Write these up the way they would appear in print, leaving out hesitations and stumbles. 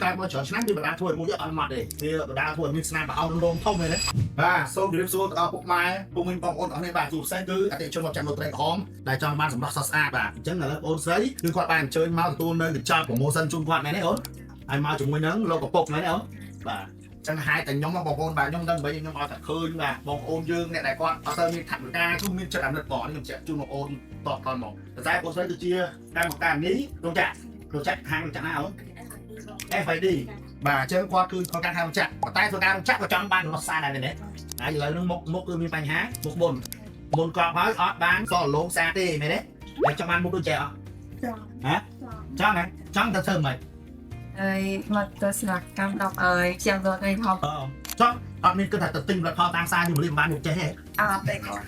ការមកច្រើនឆ្នាំពីបណ្ដាធ្វើមួយយកអត់មកទេវាបណ្ដាធ្វើមានស្នាមបោករងធំមែនទេបាទសូមជម្រាបសួរទៅដល់ពុកម៉ែពុកមីងបងប្អូនអស់នេះបាទជួបផ្សេងគឺអតិថិជនមកចាំមើលត្រេកក្រហមដែលចង់បានសម្រស់ស្អាតបាទអញ្ចឹងឥឡូវបងស្រីគឺគាត់បានអញ្ជើញមកទទួលនៅកញ្ចប់ promotion ជូនគាត់មែនទេអូនហើយមកជាមួយនឹងលោកកពុកមែនទេអូនបាទចឹងហើយតែខ្ញុំបងប្អូនបាទខ្ញុំដឹងបីខ្ញុំអត់តែឃើញបាទបងប្អូនយើងអ្នកដែលគាត់អត់ទៅមានថវិកាគឺមានចិត្តអាណិតបងខ្ញុំជជូនបងប្អូនតបតមកតែបងស្រីគឺជាកម្មការនេះលោកចាក់ខាងចាក់ណាអូន FID បាទអញ្ចឹងគាត់គឺគាត់ការខាងចាក់តែធ្វើការចាក់ក៏ចង់បានរស់សារដែរនេះហើយឥឡូវហ្នឹងមុខគឺមានបញ្ហាមុខមុនកប់ហើយអត់បានសល់លោងសារទេមែនទេតែចង់បានមុខដូចចេះអត់ហ៎ចង់ទៅធ្វើមិនហើយមកទៅស្នាក់កម្ម10ឲ្យចាំរត់ឲ្យហប់ចង់អត់មានគិតថាទៅទិញផលផលតាមសារជំរាបបានមុខចេះទេអត់ទេគាត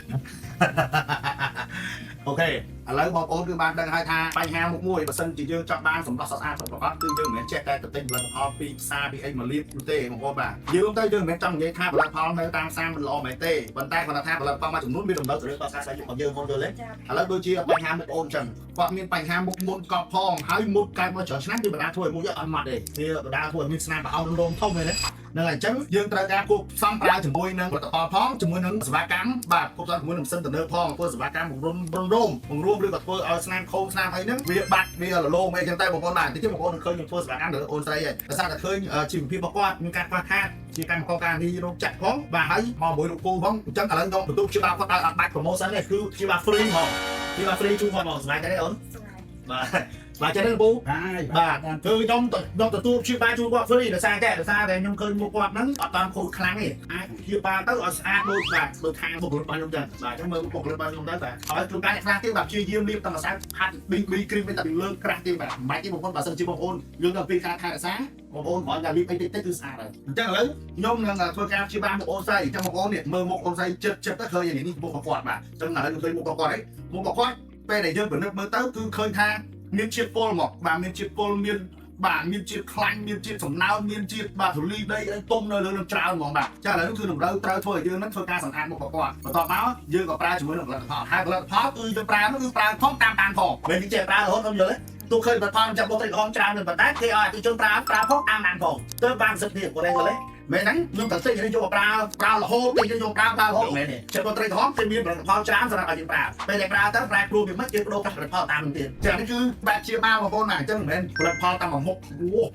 ់អូខេឥឡូវបងប្អូនគឺបានដឹងហើយថាបញ្ហាមុខមួយបើសិនជាយើងចង់បានសម្រស់ស្អាតប្រកបគឺយើងមិនមែនចេះតែទៅទិញផលិតផលពីផ្សារពីអីមកលាបទេបងប្អូនបាទយើងទៅយើងមិនមែនចង់និយាយថាផលិតផលនៅតាមផ្សារមិនល្អមែនទេប៉ុន្តែគាត់ថាផលិតផលមួយចំនួនមានតម្រូវទៅលើការស្វែងយល់របស់យើងមកយល់ទេឥឡូវដូចជាបញ្ហាមុខបងប្អូនអញ្ចឹងគាត់មានបញ្ហាមុខមុនកប់ផងហើយមុខកើតមកច្រើនឆ្នាំគឺបណ្ដាធ្វើឲ្យមុខយើងអត់ម៉ត់ទេវាបណ្ដាធ្វើឲ្យមានស្នាមបោករងធំមែនទេនឹងអញ្ចឹងយើងត្រូវការគួបផ្សំប្រើជាមួយនឹងផលិតផលផងជាមួយនឹងសេវាកម្មបាទគួបផ្សំជាមួយនឹងម៉ាស៊ីនទំនើបផងធ្វើសេវាកម្មបង្រួមឬក៏ធ្វើឲ្យស្នាមខូចស្នាមអីហ្នឹងវាបាត់វារលោងអីចឹងតែបងប្អូនបាទតិចទៀតបងប្អូននឹងឃើញខ្ញុំធ្វើសេវាកម្មទៅអូនស្រីហើយដោយសារតែឃើញជីវភាពរបស់គាត់មានការខ្វះខាតជាកម្មករការងាររោគចាក់ផងបាទហើយមកមួយលោកគ្រូផងអញ្ចឹងឥឡូវខ្ញុំបន្ទូព្យាបាលគាត់ឲ្យអត់បាច់ promotion ទេគឺព្យាបាល free ហ្មងព្យាបាល free ជូនគាត់មកស្មាយតែអូនបាទចឹងទេពូបាទគឺខ្ញុំទទួលព្យាបាលជូនគាត់ free ដោយសារតែខ្ញុំឃើញមុខគាត់ហ្នឹងអត់តាមខូចខ្លាំងទេអាចព្យាបាលទៅឲ្យស្អាតដូចដូចខាងមុខរបស់ខ្ញុំចឹងបាទចឹងមើលមុខរបស់ខ្ញុំទៅបាទហើយជួនកាលអ្នកខ្លះទៀតបាទព្យាយាមលាបតែម្សៅហាត់ BB cream តែពីលើក្រាស់ទេបាទមិនបាច់ទេបងប្អូនបើសិនជាបងប្អូនយើងទៅពីការថែរក្សាបងប្អូនគ្រាន់តែលាបអីតិចគឺស្អាតហើយអញ្ចឹងឥឡូវខ្ញុំនឹងធ្វើការព្យាបាលមុខបងស្រីអញ្ចឹងបងប្អូននេះមើលមុខបងស្រីចិត្តទៅឃើញនេះមុខរបស់គាត់បាទអញ្ចឹងឥឡូវខ្ញុំឃើញមុខរបស់គាត់ហើយមុខរបស់គាត់ពេលដែលយើងពិនិត្យមើលទៅគឺឃើញថាមានជាតិពុលមកបាទមានជាតិពុលមានជាតិខ្លាញ់មានជាតិសំណើមមានជាតិបាទធូលីដីអីទុំនៅលើនឹងច្រើនហ្មងបាទចាឥឡូវគឺតម្រូវត្រូវធ្វើឲ្យយើងនឹងធ្វើការសម្អាតមុខរបស់គាត់បន្ទាប់មកយើងក៏ប្រើជាមួយនឹងផលិតផលហើយផលិតផលគឺយើងប្រើនោះគឺប្រើផងតាមផងមិនចេះប្រើរហូតខ្ញុំយល់ទេទោះឃើញផលិតផលចាំបុកត្រីក្រហមច្រើនតែប៉ុន្តែគេឲ្យអតិជនប្រើផងតាមផងទៅបានសិទ្ធិភាពគាត់យល់ទេមែនហ្នឹងខ្ញុំតែទិញយកប្រើរហូតទិញយកប្រើរហូតមែនទេចិត្តបុកត្រីក្រហមគេមានផលិតផលច្រើនសម្រាប់ឲ្យយើងប្រើពេលដែលប្រើទៅប្រែប្រួលវាមិនគេបដូរផលិតផលតាមនឹងទៀតចានេះគឺបែបជាបាលបងប្អូនណាអញ្ចឹងមិនមែនផលិតផលតាមមុខ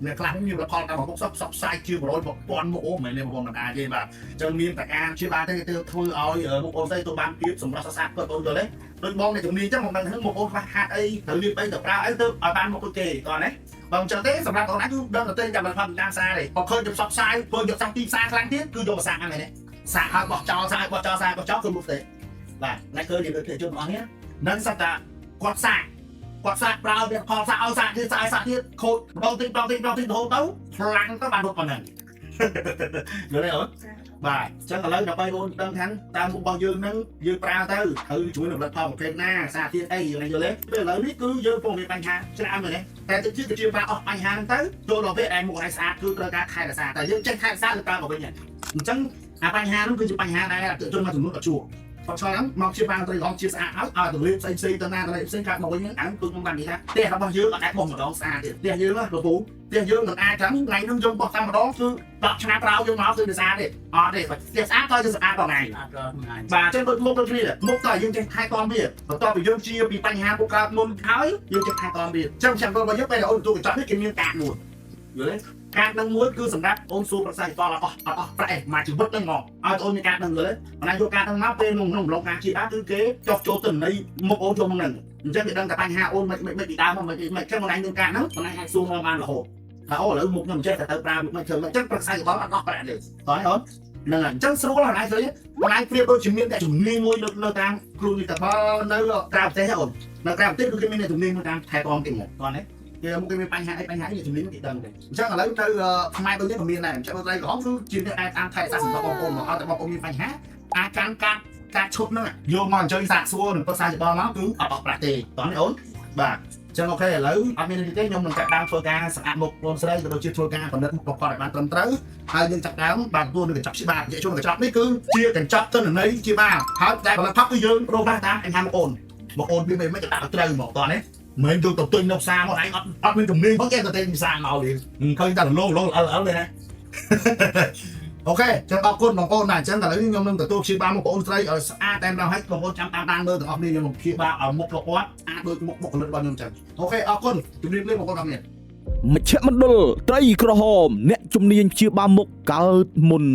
អ្នកខ្លះមានផលិតផលតាមមុខសពសាយជា100 1000មុខអូមែនទេបងប្អូនមិនអាចទេបាទអញ្ចឹងមានតែការជាបាលទៅធ្វើឲ្យមុខអូនស្អីទៅបានភាពសម្រាប់ស្អាតគាត់បងយល់ទេដូចបងអ្នកជំនាញអញ្ចឹងមកដឹងថាមុខអូនខ្វះខាតអីត្រូវលាបអីទៅប្រើអីទៅឲ្យបានមុខដូចគេតោះណាបើមិនចឹងទេសម្រាប់បងណាគឺដឹងតែតែផលិតផលតាមផ្សារទេបើឃើញទៅផ្សព្វផ្សាយធ្វើយកសាំងទីផ្សារខ្លាំងទៀតគឺយកមកសាក់ហ្នឹងមែនទេសាក់ហើយបោះចោលគឺមុខទេបាទអ្នកឃើញយើងទៅជនរបស់នេះនឹងសត្វតាគាត់សាក់ប្រើវាផលសាក់ឲ្យសាក់ទៀតខូចម្ដងទីរហូតទៅខ្លាំងទៅបានរត់ប៉ុណ្ណឹងយល់ទេអូនបាទអញ្ចឹងឥឡូវដល់បីអូនដឹងថាតាមមុខរបស់យើងហ្នឹងយើងប្រើទៅហើយជួយនឹងផលិតផលប្រភេទណាសារធាតុអីយើងយល់ទេពេលឥឡូវនេះគឺយើងពុំមានបញ្ហាច្រើនមែនទេតែទៅជាប្រើអស់បញ្ហាហ្នឹងទៅចូលដល់ពេលឯមុខឯស្អាតគឺត្រូវការថែរក្សាតែយើងចេះថែរក្សាទៅតាមមកវិញអញ្ចឹងអាបញ្ហាហ្នឹងគឺជាបញ្ហាដែលអតិថិជនមួយចំនួនអត់ជួបគាត់ឆ្លងមកជាបានត្រីអងជាស្អាតហើយឲ្យទម្លាប់ផ្សេងទៅណាទៅផ្សេងកាត់មកវិញហ្នឹងអានោះគឺខ្ញុំបាននិយាយថាផ្ទះរបស់យើងអត់អាចបោះម្ដងស្អាតទេផ្ទះយើងណាលោកគ្រូផ្ទះយើងមិនអាចចាំថ្ងៃហ្នឹងយើងបោះតែម្ដងគឺ10ឆ្នាំក្រោយយើងមកគឺស្អាតទេអត់ទេផ្ទះស្អាតក៏យើងស្អាតដល់ថ្ងៃបាទចឹងដូចមុខដូចគ្នាមុខតើយើងចេះថែទាំវាបន្ទាប់ពីយើងជាពីបញ្ហាពុកកើតមុនហើយយើងចេះថែទាំវាចឹងចាំរបស់យើងពេលអូនទូកញ្ចក់នេះគេមានកាតមួយយល់ទេកាតនឹងមួយគឺសម្រាប់អូនសួរប្រសាទតអស់ប្រអេមកជីវិតហ្នឹងមកឲ្យអូនមានកាតនឹងលើប៉ុន្តែយកកាតហ្នឹងមកពេលក្នុងឡងការជាដើមគឺគេចោះចូលទៅនៃមុខអូនចូលហ្នឹងអញ្ចឹងគេដឹងតែបញ្ហាអូនមិនពីដើមមិនចឹងខ្លួនឯងមានកាតហ្នឹងខ្លួនឯងអាចសួរមកបានរហូតហើយអូឥឡូវមុខខ្ញុំចេះតែទៅប្រើមិនធ្វើអញ្ចឹងប្រសាទរបស់អត់ដោះប្រាក់ទេតោះអូនហ្នឹងហើយអញ្ចឹងស្រួលខ្លួនឯងឃើញខ្លួនឯងព្រៀបដូចជាមានតែជំនាញមួយនៅតាមគ្រូវិទ្យានៅក្រៅប្រទេសអូននៅក្រៅប្រទេសគឺគេមានតែជំនាញមួយតាមថែទាំគេមកតោះណាគេមកគេមានបញ្ហាអីជំនាញគេដឹងទេអញ្ចឹងឥឡូវទៅខ្មែរដូចនេះក៏មានដែរអញ្ចឹងត្រីក្រហមគឺជាអ្នកអាចតាមថែរក្សាសម្រាប់បងប្អូនមកឲ្យតែបងប្អូនមានបញ្ហាអាចការឈុតហ្នឹងយកមកអញ្ជើញសាកសួរនិងប្រឹក្សាយោបល់មកគឺអត់អស់ប្រាក់ទេតោះនេះអូនបាទអញ្ចឹងអូខេឥឡូវអត់មានទេខ្ញុំនឹងចាប់ដើមធ្វើការសម្អាតមុខបងស្រីក៏ដូចជាធ្វើការផលិតមុខគាត់ឲ្យបានត្រឹមត្រូវហើយយើងចាប់ដើមបានទទួលនឹងកញ្ចប់ច្បាប់និយាយជួនកញ្ចប់នេះគឺជាកញ្ចប់ទិន្នន័យជាបានហើយតែផលិតផលគឺយើងប្រូប្រាស់តាមអញហាមបងប្អូនមានមិនក៏ដាក់ត្រូវមកតោះនេះ mấy tôi tập tuân đọc xa một anh ấp bên trùng niên có cái tên xa màu liền không ta là lô ở đây này ok cho bao côn bằng côn này chân là lấy nhom nâng từ tôi chia ba một côn đây ở a tem nào hết còn một trăm tam đang mơ từ học đi một chia ba ở một lỗ quá a đôi một lần bao nhiêu chân ok ở côn chúng đi lên một con này មជ្ឈមណ្ឌលត្រីក្រហមអ្នកជំនាញព្យាបាលមុខកើតមុន